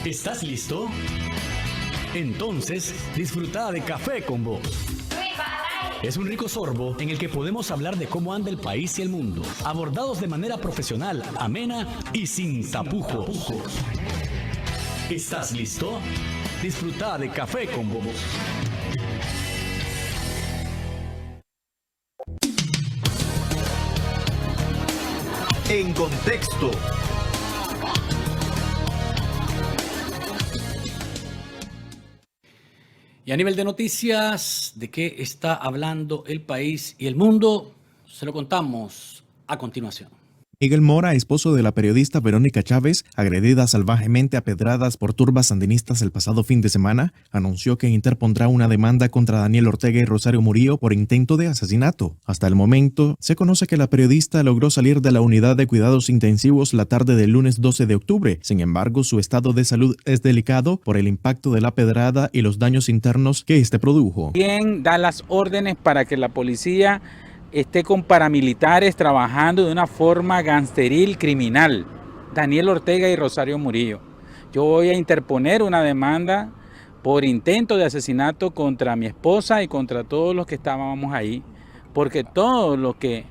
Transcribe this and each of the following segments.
¿Estás listo? Entonces, disfruta de Café con Vos. Es un rico sorbo en el que podemos hablar de cómo anda el país y el mundo, abordados de manera profesional, amena y sin tapujos. ¿Estás listo? Disfruta de Café con Vos. En contexto. Y a nivel de noticias, ¿de qué está hablando el país y el mundo? Se lo contamos a continuación. Miguel Mora, esposo de la periodista Verónica Chávez, agredida salvajemente a pedradas por turbas sandinistas el pasado fin de semana, anunció que interpondrá una demanda contra Daniel Ortega y Rosario Murillo por intento de asesinato. Hasta el momento, se conoce que la periodista logró salir de la unidad de cuidados intensivos la tarde del lunes 12 de octubre. Sin embargo, su estado de salud es delicado por el impacto de la pedrada y los daños internos que este produjo. Bien, da las órdenes para que la policía esté con paramilitares trabajando de una forma gangsteril criminal. Daniel Ortega y Rosario Murillo. Yo voy a interponer una demanda por intento de asesinato contra mi esposa y contra todos los que estábamos ahí, porque todo lo que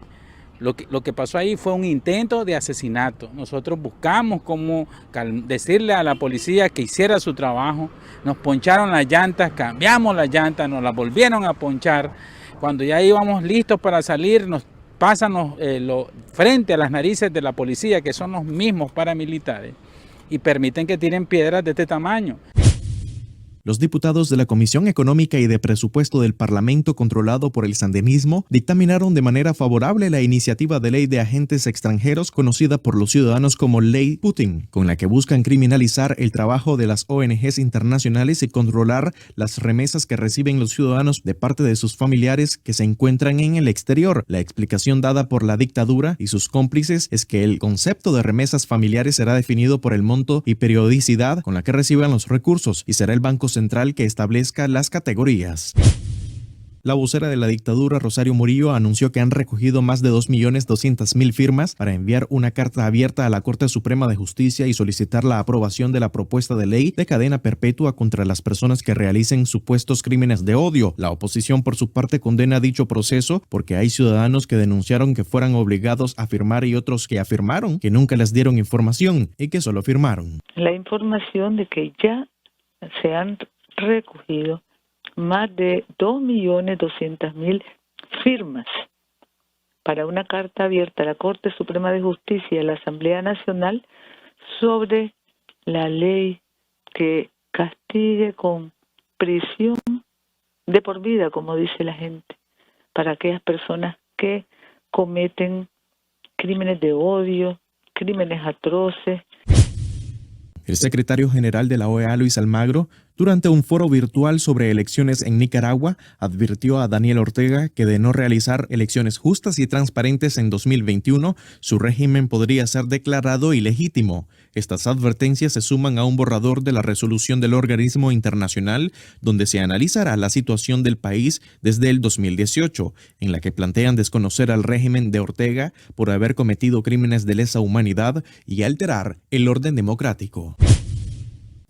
pasó ahí fue un intento de asesinato. Nosotros buscamos cómo decirle a la policía que hiciera su trabajo. Nos poncharon las llantas, cambiamos las llantas, nos las volvieron a ponchar. Cuando ya íbamos listos para salir, nos pasan frente a las narices de la policía, que son los mismos paramilitares, y permiten que tiren piedras de este tamaño. Los diputados de la Comisión Económica y de Presupuesto del Parlamento, controlado por el sandinismo, dictaminaron de manera favorable la iniciativa de ley de agentes extranjeros conocida por los ciudadanos como Ley Putin, con la que buscan criminalizar el trabajo de las ONGs internacionales y controlar las remesas que reciben los ciudadanos de parte de sus familiares que se encuentran en el exterior. La explicación dada por la dictadura y sus cómplices es que el concepto de remesas familiares será definido por el monto y periodicidad con la que reciban los recursos y será el Banco Central que establezca las categorías. La vocera de la dictadura, Rosario Murillo, anunció que han recogido más de 2.200.000 firmas para enviar una carta abierta a la Corte Suprema de Justicia y solicitar la aprobación de la propuesta de ley de cadena perpetua contra las personas que realicen supuestos crímenes de odio. La oposición, por su parte, condena dicho proceso porque hay ciudadanos que denunciaron que fueran obligados a firmar y otros que afirmaron que nunca les dieron información y que solo firmaron. La información de que ya se han recogido más de 2.200.000 firmas para una carta abierta a la Corte Suprema de Justicia y a la Asamblea Nacional sobre la ley que castigue con prisión de por vida, como dice la gente, para aquellas personas que cometen crímenes de odio, crímenes atroces. El secretario general de la OEA, Luis Almagro, durante un foro virtual sobre elecciones en Nicaragua, advirtió a Daniel Ortega que de no realizar elecciones justas y transparentes en 2021, su régimen podría ser declarado ilegítimo. Estas advertencias se suman a un borrador de la resolución del organismo internacional donde se analizará la situación del país desde el 2018, en la que plantean desconocer al régimen de Ortega por haber cometido crímenes de lesa humanidad y alterar el orden democrático.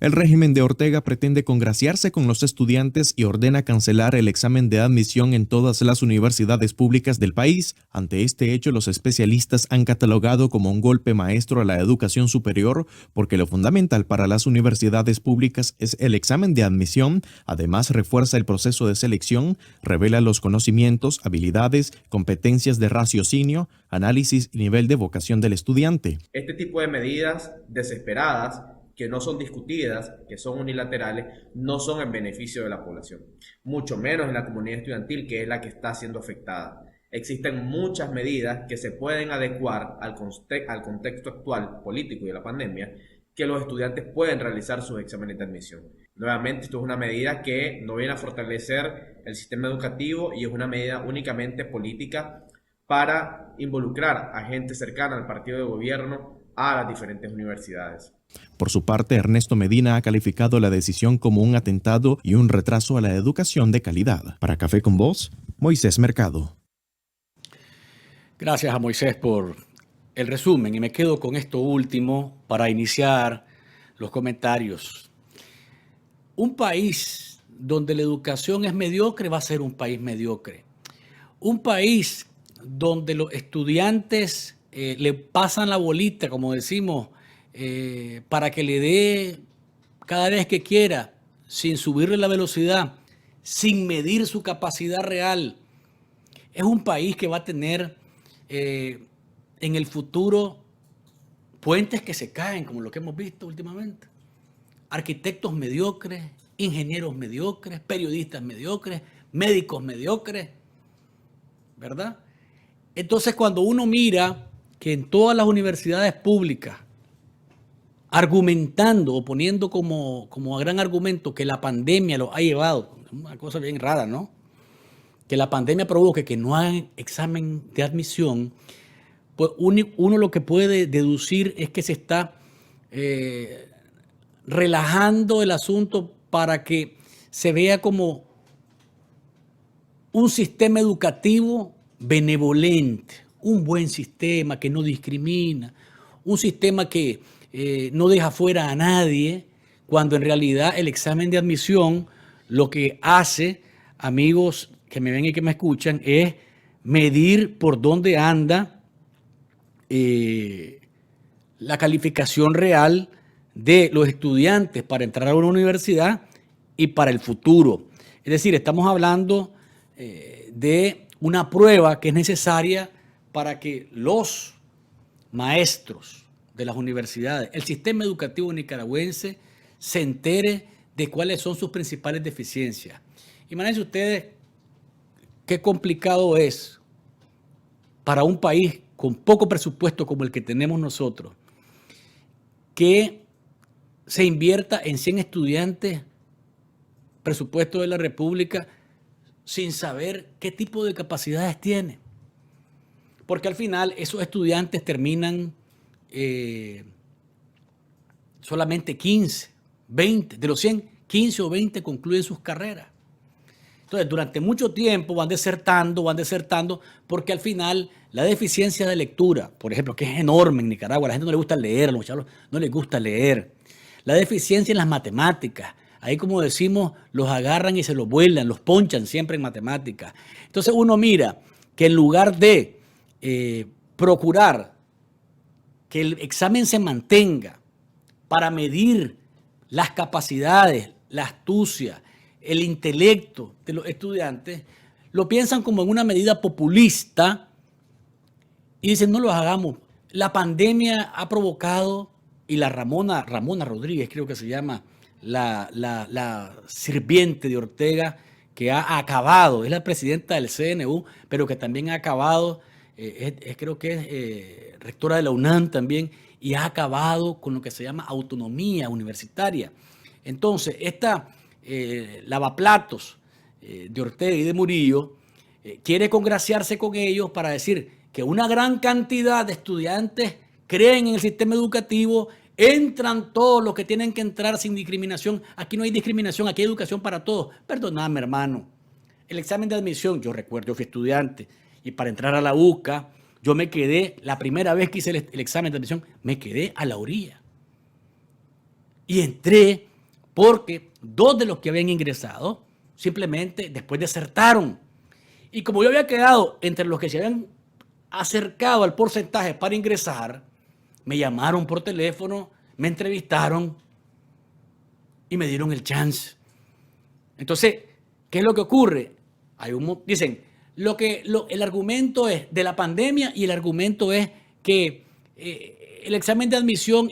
El régimen de Ortega pretende congraciarse con los estudiantes y ordena cancelar el examen de admisión en todas las universidades públicas del país. Ante este hecho, los especialistas han catalogado como un golpe maestro a la educación superior porque lo fundamental para las universidades públicas es el examen de admisión. Además, refuerza el proceso de selección, revela los conocimientos, habilidades, competencias de raciocinio, análisis y nivel de vocación del estudiante. Este tipo de medidas desesperadas que no son discutidas, que son unilaterales, no son en beneficio de la población, mucho menos en la comunidad estudiantil, que es la que está siendo afectada. Existen muchas medidas que se pueden adecuar al contexto actual político y de la pandemia, que los estudiantes pueden realizar sus exámenes de admisión. Nuevamente, esto es una medida que no viene a fortalecer el sistema educativo y es una medida únicamente política para involucrar a gente cercana al partido de gobierno a las diferentes universidades. Por su parte, Ernesto Medina ha calificado la decisión como un atentado y un retraso a la educación de calidad. Para Café con Vos, Moisés Mercado. Gracias a Moisés por el resumen y me quedo con esto último para iniciar los comentarios. Un país donde la educación es mediocre va a ser un país mediocre. Un país donde los estudiantes le pasan la bolita, como decimos, para que le dé cada vez que quiera, sin subirle la velocidad, sin medir su capacidad real. Es un país que va a tener en el futuro puentes que se caen, como lo que hemos visto últimamente. Arquitectos mediocres, ingenieros mediocres, periodistas mediocres, médicos mediocres, ¿verdad? Entonces, cuando uno mira que en todas las universidades públicas, argumentando o poniendo como a gran argumento que la pandemia los ha llevado, una cosa bien rara, ¿no? Que la pandemia provoque que no hay examen de admisión, pues uno lo que puede deducir es que se está relajando el asunto para que se vea como un sistema educativo benevolente, un buen sistema que no discrimina, un sistema que no deja fuera a nadie, cuando en realidad el examen de admisión lo que hace, amigos que me ven y que me escuchan, es medir por dónde anda la calificación real de los estudiantes para entrar a una universidad y para el futuro. Es decir, estamos hablando de una prueba que es necesaria para que los maestros de las universidades, el sistema educativo nicaragüense, se entere de cuáles son sus principales deficiencias. Imagínense ustedes qué complicado es para un país con poco presupuesto como el que tenemos nosotros, que se invierta en 100 estudiantes, presupuesto de la República, sin saber qué tipo de capacidades tiene. Porque al final esos estudiantes terminan solamente 15, 20, de los 100, 15 o 20 concluyen sus carreras. Entonces, durante mucho tiempo van desertando, porque al final la deficiencia de lectura, por ejemplo, que es enorme en Nicaragua, a la gente no le gusta leer, a los chavos no les gusta leer. La deficiencia en las matemáticas, ahí como decimos, los agarran y se los vuelan, los ponchan siempre en matemáticas. Entonces uno mira que en lugar de procurar que el examen se mantenga para medir las capacidades, la astucia, el intelecto de los estudiantes, lo piensan como en una medida populista y dicen no los hagamos. La pandemia ha provocado, y la Ramona Rodríguez creo que se llama, la sirviente de Ortega, que ha acabado, es la presidenta del CNU, pero que también ha acabado, creo que es rectora de la UNAM también, y ha acabado con lo que se llama autonomía universitaria. Entonces, esta lavaplatos de Ortega y de Murillo quiere congraciarse con ellos para decir que una gran cantidad de estudiantes creen en el sistema educativo, entran todos los que tienen que entrar sin discriminación. Aquí no hay discriminación, aquí hay educación para todos. Perdóname, hermano. El examen de admisión, yo recuerdo, yo fui estudiante y para entrar a la UCA, yo me quedé, la primera vez que hice el examen de admisión, me quedé a la orilla. Y entré porque 2 de los que habían ingresado simplemente después desertaron. Y como yo había quedado entre los que se habían acercado al porcentaje para ingresar, me llamaron por teléfono, me entrevistaron y me dieron el chance. Entonces, ¿qué es lo que ocurre? Dicen, el argumento es de la pandemia y el argumento es que el examen de admisión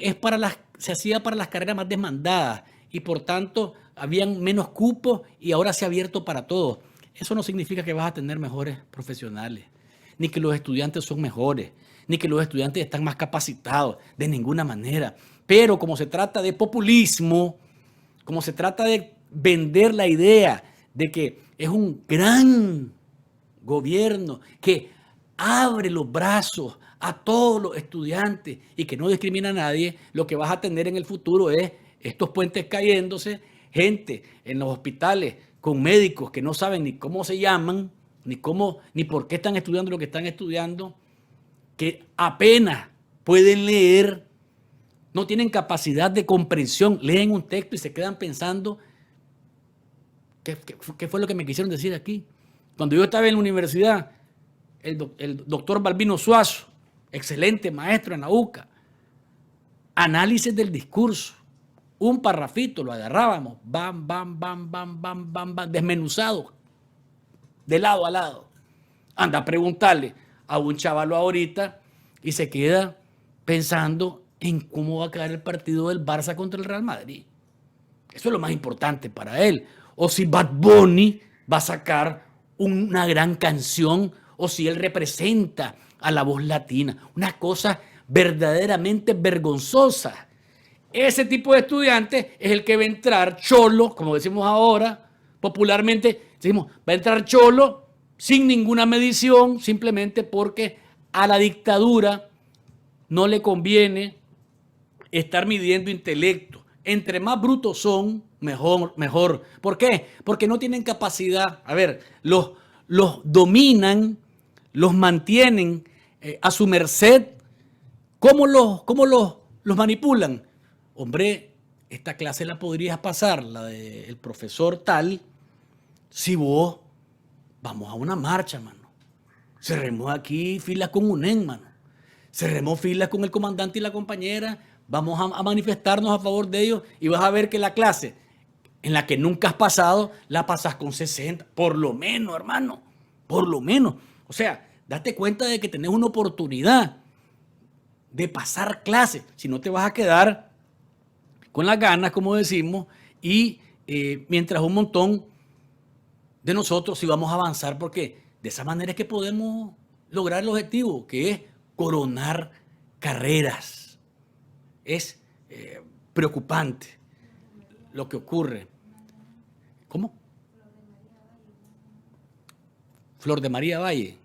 se hacía para las carreras más demandadas y por tanto habían menos cupos y ahora se ha abierto para todos. Eso no significa que vas a tener mejores profesionales, ni que los estudiantes son mejores, ni que los estudiantes están más capacitados, de ninguna manera. Pero como se trata de populismo, como se trata de vender la idea de que es un gran gobierno que abre los brazos a todos los estudiantes y que no discrimina a nadie, lo que vas a tener en el futuro es estos puentes cayéndose, gente en los hospitales con médicos que no saben ni cómo se llaman, ni por qué están estudiando lo que están estudiando, que apenas pueden leer no tienen capacidad de comprensión, leen un texto y se quedan pensando, ¿qué fue lo que me quisieron decir aquí? Cuando yo estaba en la universidad, el doctor Balbino Suazo, excelente maestro en la UCA, análisis del discurso, un parrafito, lo agarrábamos, bam, bam, bam, bam, bam, bam, bam, desmenuzado, de lado a lado. Anda a preguntarle a un chavalo ahorita y se queda pensando en cómo va a quedar el partido del Barça contra el Real Madrid. Eso es lo más importante para él. O si Bad Bunny va a sacar una gran canción, o si él representa a la voz latina. Una cosa verdaderamente vergonzosa. Ese tipo de estudiante es el que va a entrar cholo, como decimos ahora, popularmente, decimos, va a entrar cholo sin ninguna medición, simplemente porque a la dictadura no le conviene estar midiendo intelecto. Entre más brutos son, mejor. ¿Por qué? Porque no tienen capacidad. A ver, los dominan, los mantienen a su merced. ¿Cómo los manipulan? Hombre, esta clase la podrías pasar, la del profesor tal, si vos vamos a una marcha, mano. Cerremos aquí filas con UNEN, mano. Cerremos filas con el comandante y la compañera. Vamos a manifestarnos a favor de ellos y vas a ver que la clase en la que nunca has pasado, la pasas con 60. Por lo menos, hermano. Por lo menos. O sea, date cuenta de que tenés una oportunidad de pasar clase. Si no te vas a quedar con las ganas, como decimos, y mientras un montón de nosotros sí vamos a avanzar, porque de esa manera es que podemos lograr el objetivo, que es coronar carreras. Es preocupante lo que ocurre. ¿Cómo? Flor de María Valle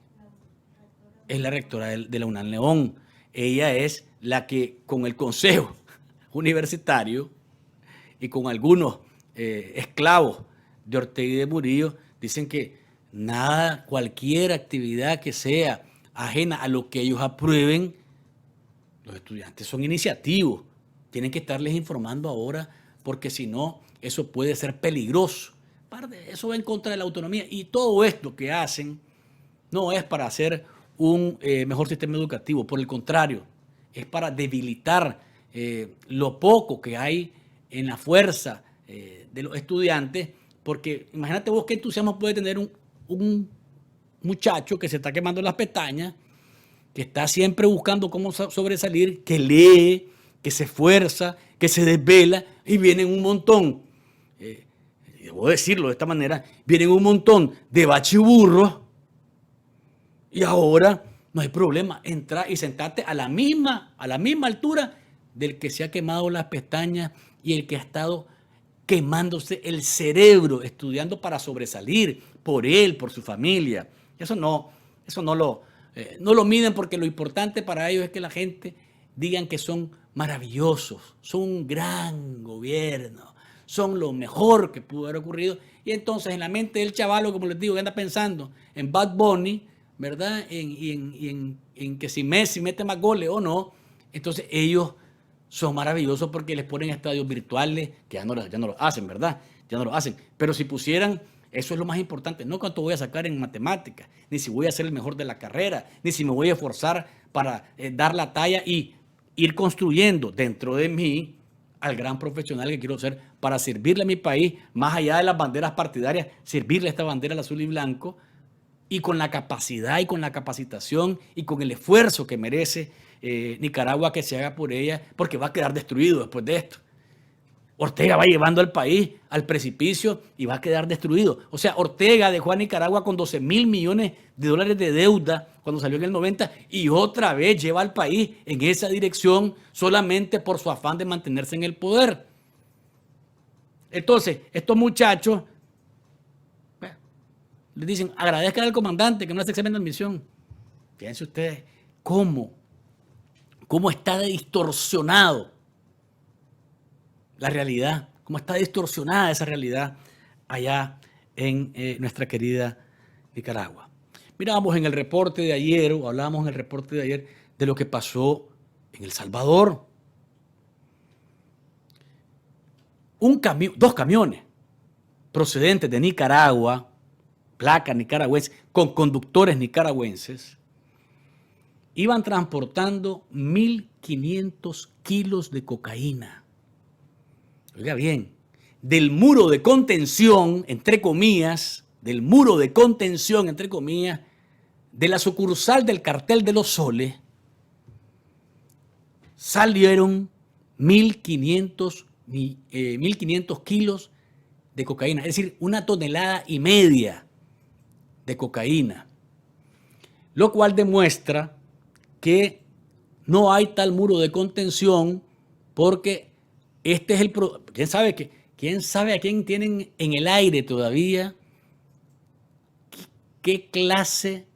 es la rectora de la UNAM León. Ella es la que con el Consejo Universitario y con algunos esclavos de Ortega y de Murillo dicen que nada, cualquier actividad que sea ajena a lo que ellos aprueben, los estudiantes son iniciativos. Tienen que estarles informando ahora, porque si no, eso puede ser peligroso. Eso va en contra de la autonomía. Y todo esto que hacen no es para hacer un mejor sistema educativo. Por el contrario, es para debilitar lo poco que hay en la fuerza de los estudiantes. Porque imagínate vos qué entusiasmo puede tener un muchacho que se está quemando las pestañas, que está siempre buscando cómo sobresalir, que lee, que se esfuerza, que se desvela, y vienen un montón, debo decirlo de esta manera, vienen un montón de bachiburros, y ahora no hay problema, entrar y sentarte a la misma altura del que se ha quemado las pestañas y el que ha estado quemándose el cerebro, estudiando para sobresalir por él, por su familia. Eso no lo miden, porque lo importante para ellos es que la gente digan que son maravillosos, son un gran gobierno, son lo mejor que pudo haber ocurrido. Y entonces en la mente del chavalo, como les digo, que anda pensando en Bad Bunny, ¿verdad? En que si Messi mete más goles o no, entonces ellos son maravillosos porque les ponen estadios virtuales, que ya no lo hacen, ¿verdad? Ya no lo hacen. Pero si pusieran, eso es lo más importante, no cuánto voy a sacar en matemáticas, ni si voy a ser el mejor de la carrera, ni si me voy a esforzar para dar la talla y ir construyendo dentro de mí al gran profesional que quiero ser para servirle a mi país, más allá de las banderas partidarias, servirle a esta bandera al azul y blanco, y con la capacidad y con la capacitación y con el esfuerzo que merece Nicaragua que se haga por ella, porque va a quedar destruido después de esto. Ortega va llevando al país al precipicio y va a quedar destruido. O sea, Ortega dejó a Nicaragua con 12.000 millones de dólares de deuda cuando salió en el 90, y otra vez lleva al país en esa dirección solamente por su afán de mantenerse en el poder. Entonces, estos muchachos les dicen, agradezcan al comandante que no hace examen de admisión. Fíjense ustedes cómo está distorsionado la realidad, cómo está distorsionada esa realidad allá en nuestra querida Nicaragua. Mirábamos en el reporte de ayer, o hablábamos en el reporte de ayer, de lo que pasó en El Salvador. dos camiones procedentes de Nicaragua, placas nicaragüenses, con conductores nicaragüenses, iban transportando 1.500 kilos de cocaína. Oiga bien, del muro de contención, entre comillas, de la sucursal del Cartel de los Soles, salieron 1.500 kilos de cocaína, es decir, 1,5 toneladas de cocaína, lo cual demuestra que no hay tal muro de contención porque este es ¿quién sabe a quién tienen en el aire todavía? ¿Qué clase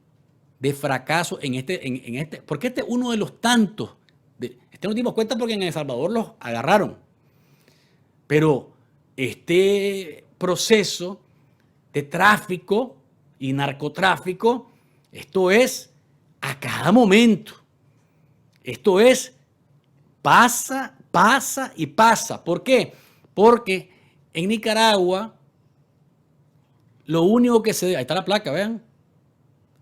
de fracaso en este? Porque este es uno de los tantos. Nos dimos cuenta porque en El Salvador los agarraron. Pero este proceso de tráfico y narcotráfico, esto es a cada momento. Esto es pasa y pasa. ¿Por qué? Porque en Nicaragua lo único que se debe, ahí está la placa, vean,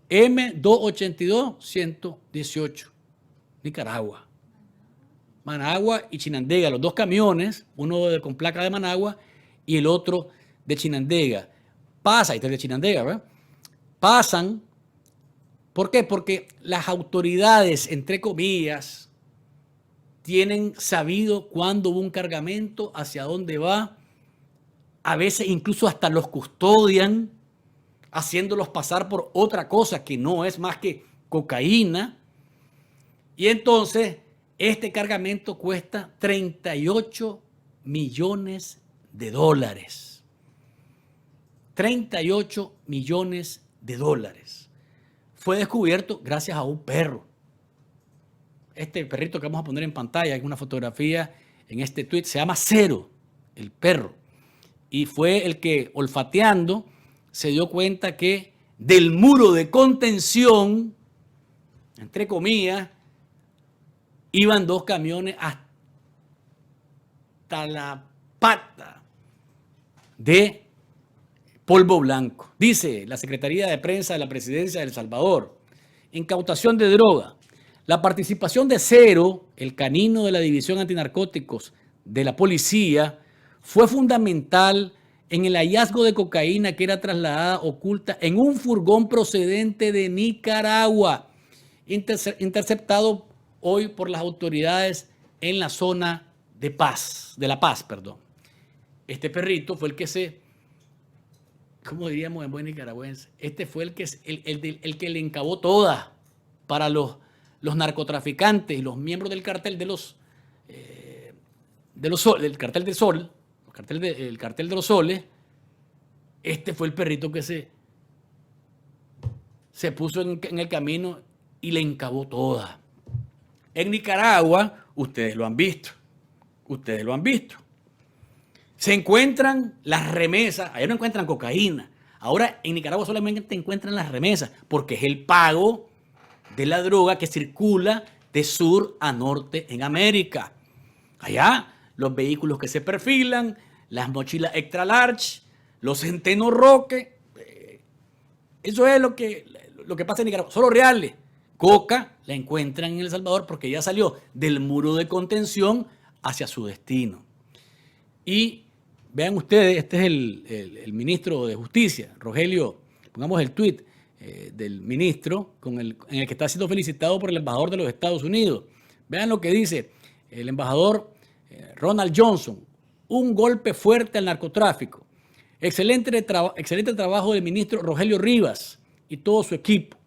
M282-118, Nicaragua. Managua y Chinandega, los dos camiones, uno con placa de Managua y el otro de Chinandega. Ahí está el de Chinandega, ¿verdad? Pasan. ¿Por qué? Porque las autoridades, entre comillas, tienen sabido cuándo va un cargamento, hacia dónde va. A veces incluso hasta los custodian, haciéndolos pasar por otra cosa que no es más que cocaína. Y entonces este cargamento cuesta $38 millones. 38 millones de dólares. Fue descubierto gracias a un perro. Este perrito que vamos a poner en pantalla, hay una fotografía en este tweet, se llama Cero, el perro. Y fue el que, olfateando, se dio cuenta que del muro de contención, entre comillas, iban dos camiones hasta la pata de polvo blanco. Dice la Secretaría de Prensa de la Presidencia de El Salvador: incautación de droga. La participación de Cero, el canino de la División Antinarcóticos de la policía, fue fundamental en el hallazgo de cocaína que era trasladada oculta en un furgón procedente de Nicaragua, interceptado hoy por las autoridades en la zona de La Paz. Este perrito fue el que ¿cómo diríamos en buen nicaragüense? Este fue el que le encabó toda para los narcotraficantes y los miembros del cartel del cartel del Sol, el cartel de los Soles. Este fue el perrito que se puso en el camino y le encabó toda. En Nicaragua, ustedes lo han visto. Se encuentran las remesas. Allá no encuentran cocaína. Ahora en Nicaragua solamente encuentran las remesas porque es el pago de la droga que circula de sur a norte en América. Allá los vehículos que se perfilan, las mochilas extra large, los centenos roque. Eso es lo que pasa en Nicaragua. Solo reales. Coca la encuentran en El Salvador porque ya salió del muro de contención hacia su destino. Y vean ustedes, este es el ministro de Justicia, Rogelio, pongamos el tuit del ministro en el que está siendo felicitado por el embajador de los Estados Unidos. Vean lo que dice el embajador Ronald Johnson: un golpe fuerte al narcotráfico. Excelente trabajo del ministro Rogelio Rivas y todo su equipo.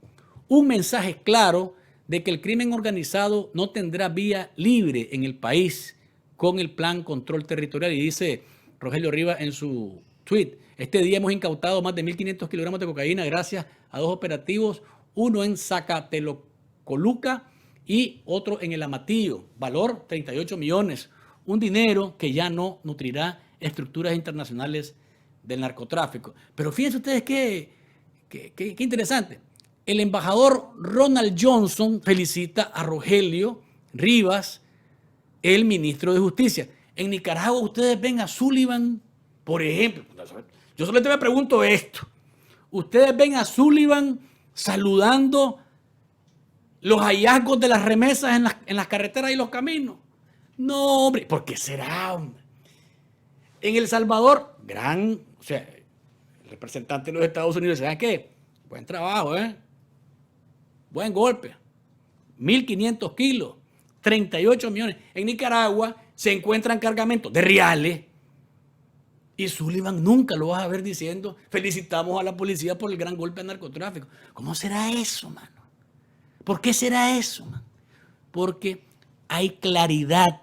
Un mensaje claro de que el crimen organizado no tendrá vía libre en el país con el plan control territorial. Y dice Rogelio Rivas en su tweet: este día hemos incautado más de 1.500 kilogramos de cocaína gracias a dos operativos, uno en Zacatelocoluca y otro en El Amatillo, valor 38 millones, un dinero que ya no nutrirá estructuras internacionales del narcotráfico. Pero fíjense ustedes qué interesante. El embajador Ronald Johnson felicita a Rogelio Rivas, el ministro de Justicia. En Nicaragua ustedes ven a Sullivan, por ejemplo, yo solamente me pregunto esto, ustedes ven a Sullivan saludando los hallazgos de las remesas en las carreteras y los caminos. No, hombre, ¿por qué será, hombre? En El Salvador, el representante de los Estados Unidos, ¿saben qué? Buen trabajo, buen golpe. 1.500 kilos, 38 millones. En Nicaragua se encuentran cargamentos de reales y Sullivan nunca lo vas a ver diciendo felicitamos a la policía por el gran golpe al narcotráfico. ¿Cómo será eso, mano? ¿Por qué será eso, mano? Porque hay claridad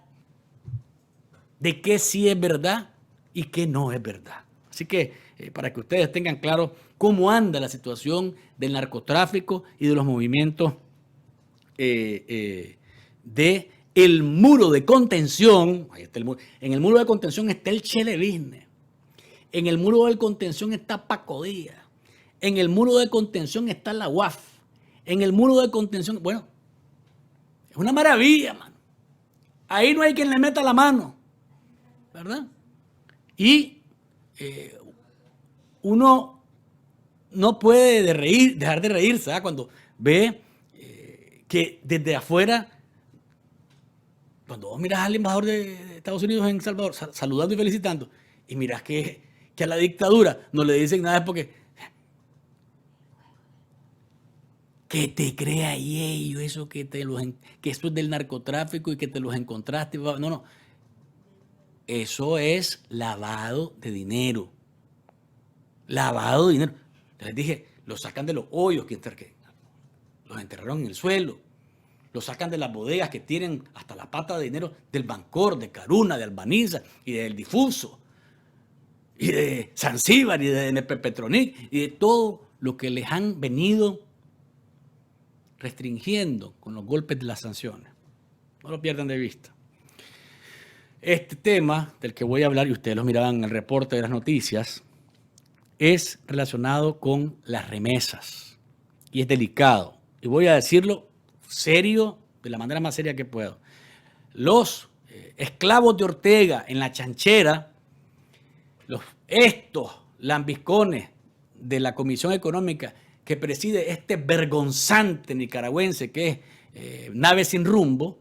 de qué sí es verdad y qué no es verdad. Así que para que ustedes tengan claro cómo anda la situación del narcotráfico y de los movimientos de el muro de contención. Ahí está el muro. En el muro de contención está el Chele Business. En el muro de contención está Paco Díaz. En el muro de contención está la UAF. En el muro de contención, bueno, es una maravilla, mano. Ahí no hay quien le meta la mano, ¿verdad? Y uno no puede dejar de reírse, ¿sabes? Cuando ve que desde afuera, cuando vos miras al embajador de Estados Unidos en El Salvador saludando y felicitando, y miras que a la dictadura no le dicen nada, es porque que te crea y ellos, eso que esto es del narcotráfico y que te los encontraste. No. Eso es lavado de dinero. Lavado de dinero. Les dije, lo sacan de los hoyos que los enterraron en el suelo. Lo sacan de las bodegas que tienen hasta la pata de dinero del Bancor, de Caruna, de Albaniza y del Difuso. Y de Zanzíbar y de NP Petronic y de todo lo que les han venido restringiendo con los golpes de las sanciones. No lo pierdan de vista. Este tema del que voy a hablar, y ustedes lo miraban en el reporte de las noticias, es relacionado con las remesas. Y es delicado. Y voy a decirlo serio, de la manera más seria que puedo. Los esclavos de Ortega en la chanchera, estos lambiscones de la Comisión Económica que preside este vergonzante nicaragüense que es Nave Sin Rumbo,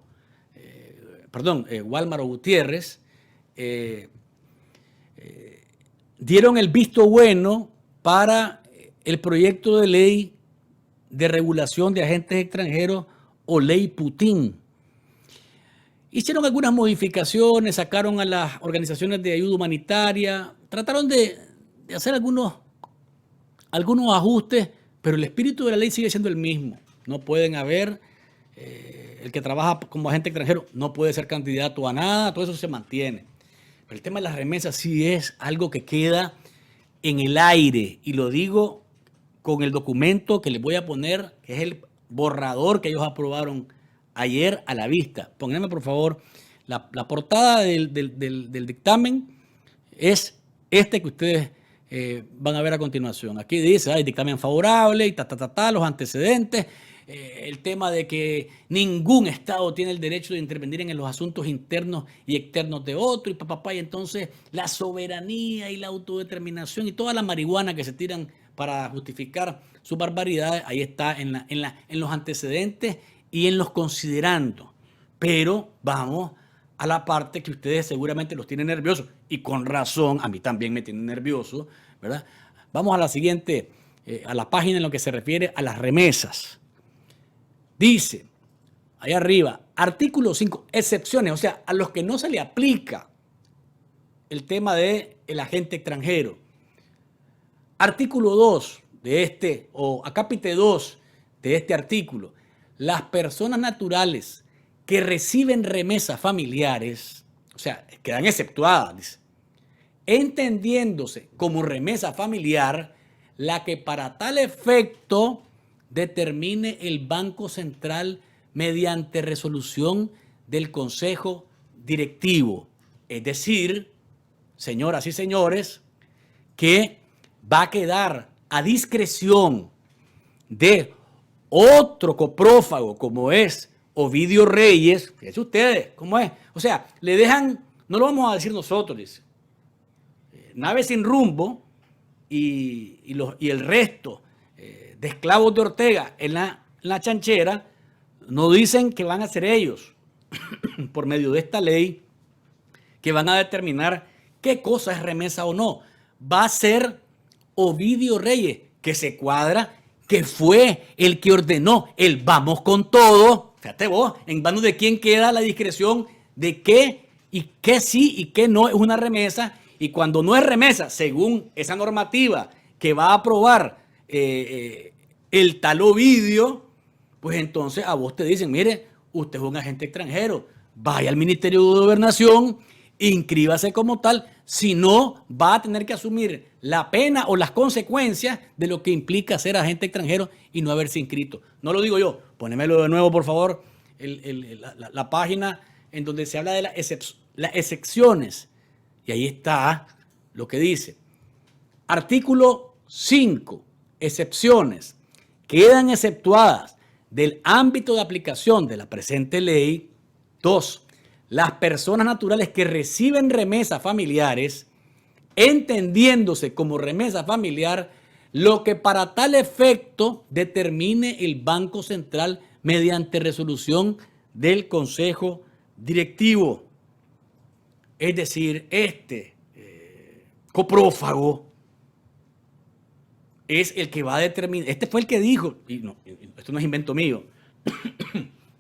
Wálmaro Gutiérrez, dieron el visto bueno para el proyecto de ley de regulación de agentes extranjeros o ley Putin. Hicieron algunas modificaciones, sacaron a las organizaciones de ayuda humanitaria, trataron de hacer algunos ajustes, pero el espíritu de la ley sigue siendo el mismo. No pueden haber, el que trabaja como agente extranjero no puede ser candidato a nada, todo eso se mantiene. Pero el tema de las remesas sí es algo que queda en el aire, y lo digo con el documento que les voy a poner, que es el borrador que ellos aprobaron ayer a la vista. Pónganme, por favor, la portada del dictamen es este que ustedes van a ver a continuación. Aquí dice, hay dictamen favorable y los antecedentes, el tema de que ningún Estado tiene el derecho de intervenir en los asuntos internos y externos de otro, y entonces la soberanía y la autodeterminación y toda la marihuana que se tiran para justificar sus barbaridades, ahí está en los antecedentes y en los considerando. Pero vamos a la parte que ustedes seguramente los tienen nerviosos, y con razón, a mí también me tienen nervioso, ¿verdad? Vamos a la siguiente, a la página en lo que se refiere a las remesas. Dice, ahí arriba, artículo 5, excepciones, o sea, a los que no se le aplica el tema del agente extranjero. Artículo 2 de este, o acápite 2 de este artículo, las personas naturales que reciben remesas familiares, o sea, quedan exceptuadas, dice, entendiéndose como remesa familiar la que para tal efecto determine el Banco Central mediante resolución del Consejo Directivo. Es decir, señoras y señores, que va a quedar a discreción de otro coprófago como es Ovidio Reyes. Fíjense ustedes cómo es. O sea, le dejan no lo vamos a decir nosotros, dice. Nave sin rumbo y el resto de esclavos de Ortega en la chanchera no dicen que van a ser ellos, por medio de esta ley, que van a determinar qué cosa es remesa o no. Va a ser Ovidio Reyes, que se cuadra, que fue el que ordenó el vamos con todo. Fíjate vos, en manos de quién queda la discreción de qué y qué sí y qué no es una remesa. Y cuando no es remesa, según esa normativa que va a aprobar el tal Ovidio, pues entonces a vos te dicen, mire, usted es un agente extranjero, vaya al Ministerio de Gobernación, inscríbase como tal, si no va a tener que asumir la pena o las consecuencias de lo que implica ser agente extranjero y no haberse inscrito. No lo digo yo, ponémelo de nuevo por favor, la página en donde se habla de las excepciones. Y ahí está lo que dice. Artículo 5. Excepciones. Quedan exceptuadas del ámbito de aplicación de la presente ley. 2. Las personas naturales que reciben remesas familiares, entendiéndose como remesa familiar, lo que para tal efecto determine el Banco Central mediante resolución del Consejo Directivo. Es decir, este coprófago es el que va a determinar. Este fue el que dijo, y no, esto no es invento mío,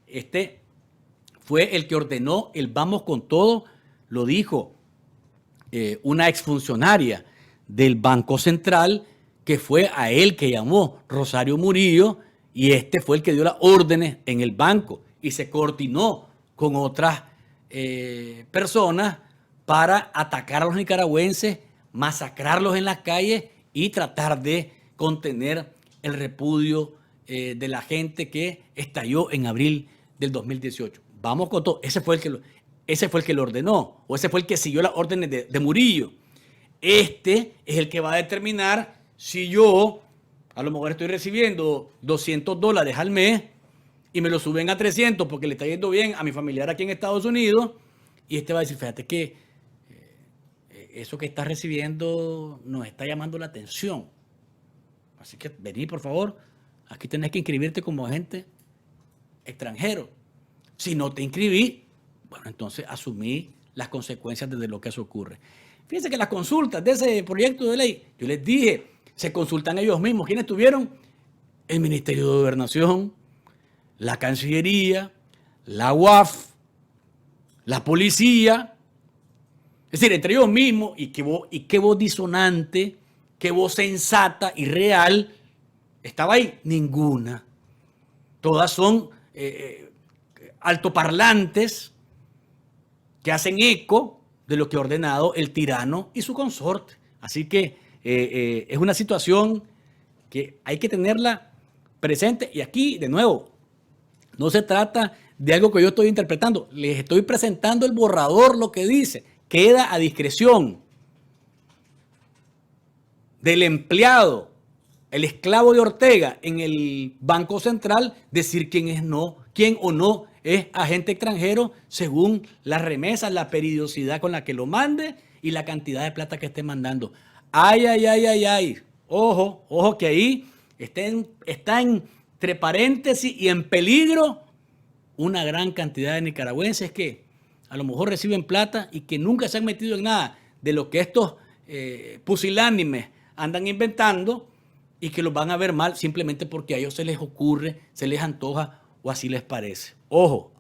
este fue el que ordenó el vamos con todo, lo dijo una exfuncionaria del Banco Central, que fue a él que llamó Rosario Murillo, y este fue el que dio las órdenes en el banco y se coordinó con otras personas para atacar a los nicaragüenses, masacrarlos en las calles y tratar de contener el repudio de la gente que estalló en abril del 2018. Vamos con todo. Ese fue el que lo ordenó, o ese fue el que siguió las órdenes de Murillo. Este es el que va a determinar si yo, a lo mejor estoy recibiendo $200 al mes y me lo suben a 300 porque le está yendo bien a mi familiar aquí en Estados Unidos, y este va a decir, fíjate que eso que estás recibiendo nos está llamando la atención. Así que vení, por favor, aquí tenés que inscribirte como agente extranjero. Si no te inscribí, bueno, entonces asumí las consecuencias de lo que eso ocurre. Fíjense que las consultas de ese proyecto de ley, yo les dije, se consultan ellos mismos. ¿Quiénes estuvieron? El Ministerio de Gobernación, la Cancillería, la UAF, la Policía. Es decir, entre ellos mismos, y qué voz disonante, qué voz sensata y real estaba ahí. Ninguna. Todas son altoparlantes que hacen eco de lo que ha ordenado el tirano y su consorte. Así que es una situación que hay que tenerla presente. Y aquí, de nuevo, no se trata de algo que yo estoy interpretando. Les estoy presentando el borrador, lo que dice. Queda a discreción del empleado, el esclavo de Ortega en el Banco Central, decir quién o no es agente extranjero según las remesas, la periodicidad con la que lo mande y la cantidad de plata que esté mandando. Ay. Ojo que ahí está entre paréntesis y en peligro una gran cantidad de nicaragüenses que a lo mejor reciben plata y que nunca se han metido en nada de lo que estos pusilánimes andan inventando, y que los van a ver mal simplemente porque a ellos se les ocurre, se les antoja o así les parece. Ojo,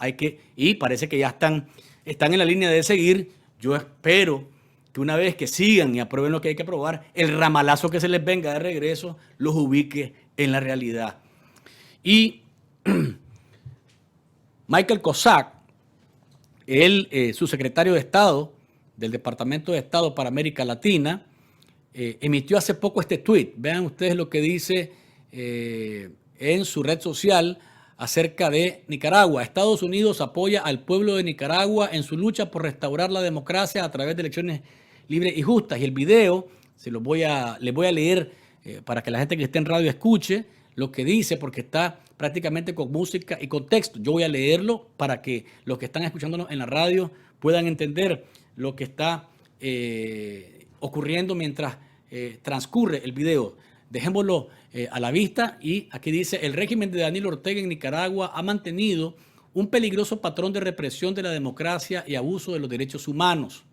y parece que ya están en la línea de seguir. Yo espero que una vez que sigan y aprueben lo que hay que aprobar, el ramalazo que se les venga de regreso los ubique en la realidad. Y Michael Cossack, su secretario de Estado del Departamento de Estado para América Latina, emitió hace poco este tuit. Vean ustedes lo que dice en su red social acerca de Nicaragua. Estados Unidos apoya al pueblo de Nicaragua en su lucha por restaurar la democracia a través de elecciones libres y justas. Y el video, les voy a leer para que la gente que esté en radio escuche lo que dice, porque está prácticamente con música y con texto. Yo voy a leerlo para que los que están escuchándonos en la radio puedan entender lo que está ocurriendo mientras transcurre el video. Dejémoslo a la vista y aquí dice: el régimen de Daniel Ortega en Nicaragua ha mantenido un peligroso patrón de represión de la democracia y abuso de los derechos humanos,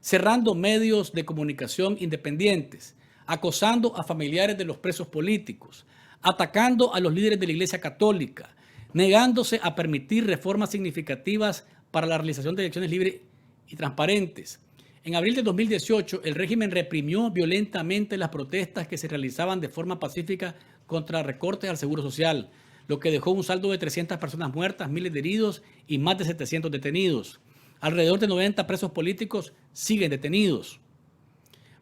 cerrando medios de comunicación independientes, acosando a familiares de los presos políticos, atacando a los líderes de la Iglesia Católica, negándose a permitir reformas significativas para la realización de elecciones libres y transparentes. En abril de 2018, el régimen reprimió violentamente las protestas que se realizaban de forma pacífica contra recortes al Seguro Social, lo que dejó un saldo de 300 personas muertas, miles de heridos y más de 700 detenidos. Alrededor de 90 presos políticos siguen detenidos.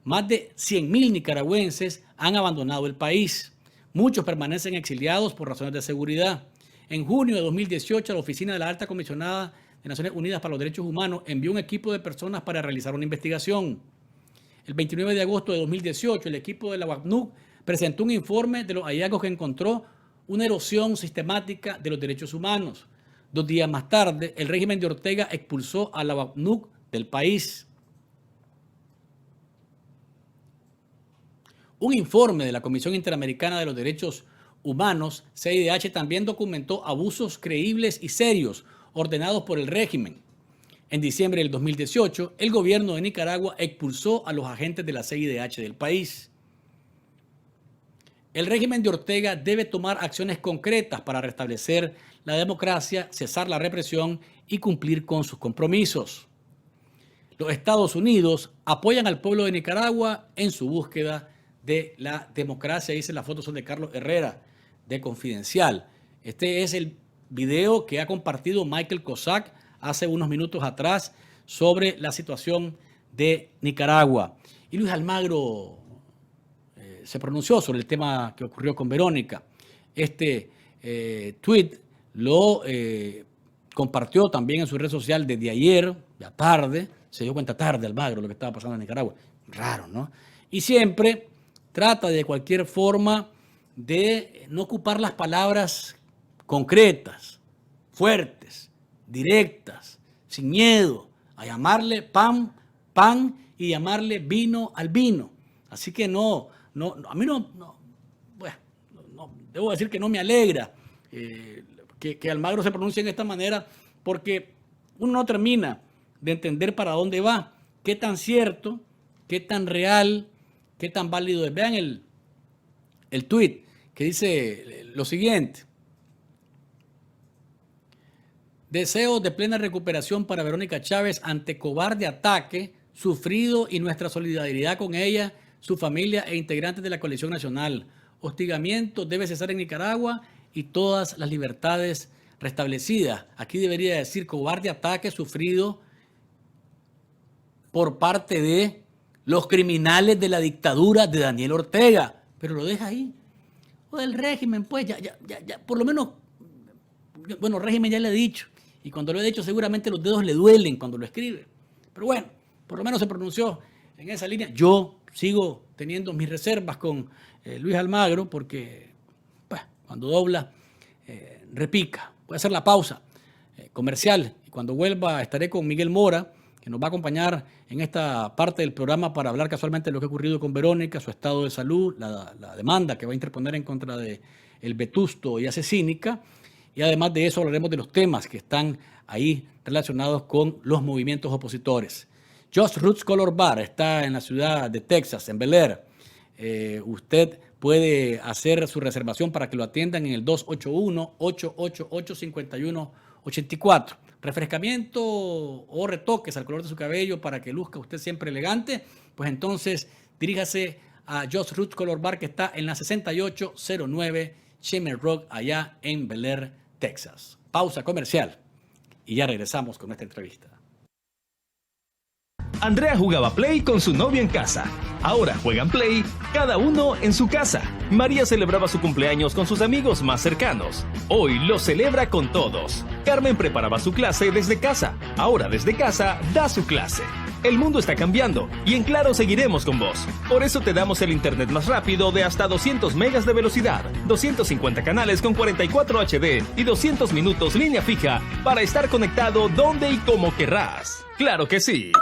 Más de 100.000 nicaragüenses han abandonado el país. Muchos permanecen exiliados por razones de seguridad. En junio de 2018, la Oficina de la Alta Comisionada de Naciones Unidas para los Derechos Humanos envió un equipo de personas para realizar una investigación. El 29 de agosto de 2018, el equipo de la UACNUC presentó un informe de los hallazgos que encontró una erosión sistemática de los derechos humanos. 2 días más tarde, el régimen de Ortega expulsó a la UACNUC del país. Un informe de la Comisión Interamericana de los Derechos Humanos, CIDH, también documentó abusos creíbles y serios ordenados por el régimen. En diciembre del 2018, el gobierno de Nicaragua expulsó a los agentes de la CIDH del país. El régimen de Ortega debe tomar acciones concretas para restablecer la democracia, cesar la represión y cumplir con sus compromisos. Los Estados Unidos apoyan al pueblo de Nicaragua en su búsqueda de la democracia. Dice, las fotos son de Carlos Herrera, de Confidencial. Este es el video que ha compartido Michael Cossack hace unos minutos atrás sobre la situación de Nicaragua. Y Luis Almagro se pronunció sobre el tema que ocurrió con Verónica. Este tweet lo compartió también en su red social desde ayer, ya tarde. Se dio cuenta tarde Almagro lo que estaba pasando en Nicaragua. Raro, ¿no? Y siempre trata de cualquier forma de no ocupar las palabras concretas, fuertes, directas, sin miedo, a llamarle pan, pan y llamarle vino al vino. Así que a mí debo decir que no me alegra que Almagro se pronuncie de esta manera, porque uno no termina de entender para dónde va, qué tan cierto, qué tan real, qué tan válido es. Vean el tuit que dice lo siguiente: deseos de plena recuperación para Verónica Chávez ante cobarde ataque sufrido y nuestra solidaridad con ella, su familia e integrantes de la coalición nacional. Hostigamiento debe cesar en Nicaragua y todas las libertades restablecidas. Aquí debería decir cobarde ataque sufrido por parte de los criminales de la dictadura de Daniel Ortega, pero lo deja ahí. O del régimen, pues ya, por lo menos, bueno, régimen ya le he dicho, y cuando lo he dicho seguramente los dedos le duelen cuando lo escribe, pero bueno, por lo menos se pronunció en esa línea. Yo sigo teniendo mis reservas con Luis Almagro porque pues, cuando dobla, repica. Voy a hacer la pausa comercial y cuando vuelva estaré con Miguel Mora, que nos va a acompañar en esta parte del programa para hablar casualmente de lo que ha ocurrido con Verónica, su estado de salud, la demanda que va a interponer en contra de el Vetusto y Asesínica. Y además de eso hablaremos de los temas que están ahí relacionados con los movimientos opositores. Just Roots Color Bar está en la ciudad de Texas, en Bel Air. Usted puede hacer su reservación para que lo atiendan en el 281-888-5184. Refrescamiento o retoques al color de su cabello para que luzca usted siempre elegante, pues entonces diríjase a Just Roots Color Bar, que está en la 6809 Shimmer Rock, allá en Bel Air, Texas. Pausa comercial y ya regresamos con nuestra entrevista. Andrea jugaba Play con su novio en casa. Ahora juegan Play, cada uno en su casa. María celebraba su cumpleaños con sus amigos más cercanos. Hoy lo celebra con todos. Carmen preparaba su clase desde casa. Ahora desde casa da su clase. El mundo está cambiando y en Claro seguiremos con vos. Por eso te damos el internet más rápido de hasta 200 megas de velocidad, 250 canales con 44 HD y 200 minutos línea fija para estar conectado donde y como querrás. ¡Claro que sí!